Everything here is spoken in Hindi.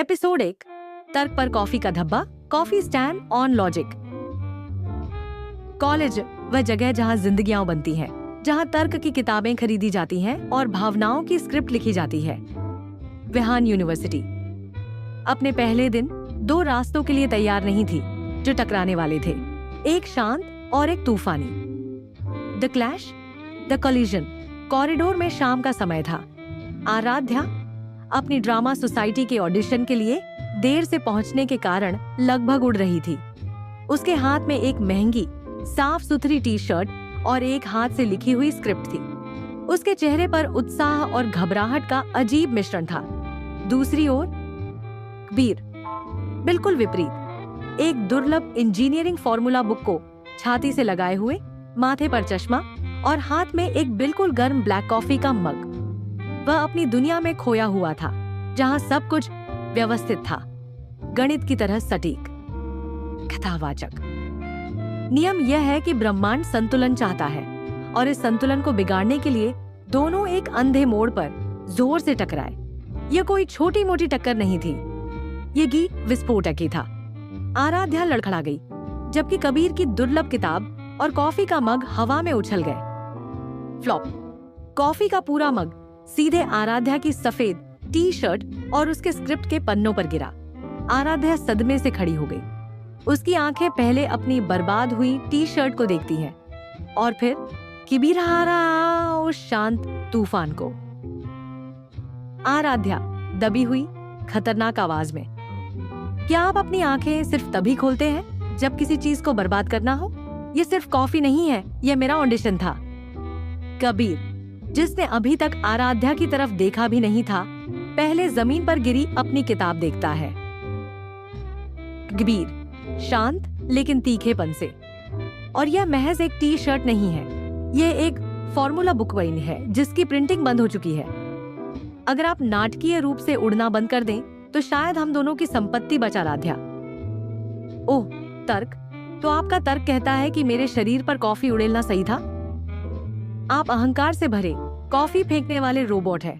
एपिसोड 1, तर्क पर कॉफी का धब्बा, coffee stand on logic. College वह जगह जहां जिंदगियां बनती हैं, जहां तर्क की किताबें खरीदी जाती हैं और भावनाओं की स्क्रिप्ट लिखी जाती है। विहान यूनिवर्सिटी अपने पहले दिन 2 रास्तों के लिए तैयार नहीं थी जो टकराने वाले थे, एक शांत और एक तूफानी। The clash, the collision. Corridor में शाम का समय था। आराध्या अपनी ड्रामा सोसाइटी के ऑडिशन के लिए देर से पहुंचने के कारण लगभग उड़ रही थी। उसके हाथ में एक महंगी साफ सुथरी टी शर्ट और एक हाथ से लिखी हुई स्क्रिप्ट थी। उसके चेहरे पर उत्साह और घबराहट का अजीब मिश्रण था। दूसरी ओर कबीर बिल्कुल विपरीत, एक दुर्लभ इंजीनियरिंग फॉर्मूला बुक को छाती से लगाए हुए, माथे पर चश्मा और हाथ में एक बिल्कुल गर्म ब्लैक कॉफी का मग। वह अपनी दुनिया में खोया हुआ था, जहां सब कुछ व्यवस्थित था, गणित की तरह सटीक, कथावाचक। नियम यह है कि ब्रह्मांड संतुलन चाहता है और इस संतुलन को बिगाड़ने के लिए दोनों एक अंधे मोड़ पर जोर से टकराए। यह कोई छोटी मोटी टक्कर नहीं थी, ये गीत विस्फोटक ही था। आराध्या लड़खड़ा गई, जबकि कबीर की दुर्लभ किताब और कॉफी का मग हवा में उछल गए। फ्लॉप। कॉफी का पूरा मग सीधे आराध्या की सफेद टी शर्ट और उसके स्क्रिप्ट के पन्नों पर गिरा। आराध्या सदमे से खड़ी हो गई। उसकी आंखें पहले अपनी बर्बाद हुई टी शर्ट को देखती हैं और फिर कबीर आ रहा उस शांत तूफान को। आराध्या दबी हुई खतरनाक आवाज में, क्या आप अपनी आंखें सिर्फ तभी खोलते हैं जब किसी चीज को बर्बाद करना हो? ये सिर्फ कॉफी नहीं है, यह मेरा ऑडिशन था। कबीर, जिसने अभी तक आराध्या की तरफ देखा भी नहीं था, पहले जमीन पर गिरी अपनी किताब देखता है। कबीर शांत लेकिन तीखेपन से, और यह महज एक टी शर्ट नहीं है, यह एक फॉर्मूला बुक वाइन है जिसकी प्रिंटिंग बंद हो चुकी है। अगर आप नाटकीय रूप से उड़ना बंद कर दें तो शायद हम दोनों की संपत्ति बचा। आराध्या, ओह तर्क, तो आपका तर्क कहता है कि मेरे शरीर पर कॉफी उड़ेलना सही था? आप अहंकार से भरे कॉफी फेंकने वाले रोबोट हैं।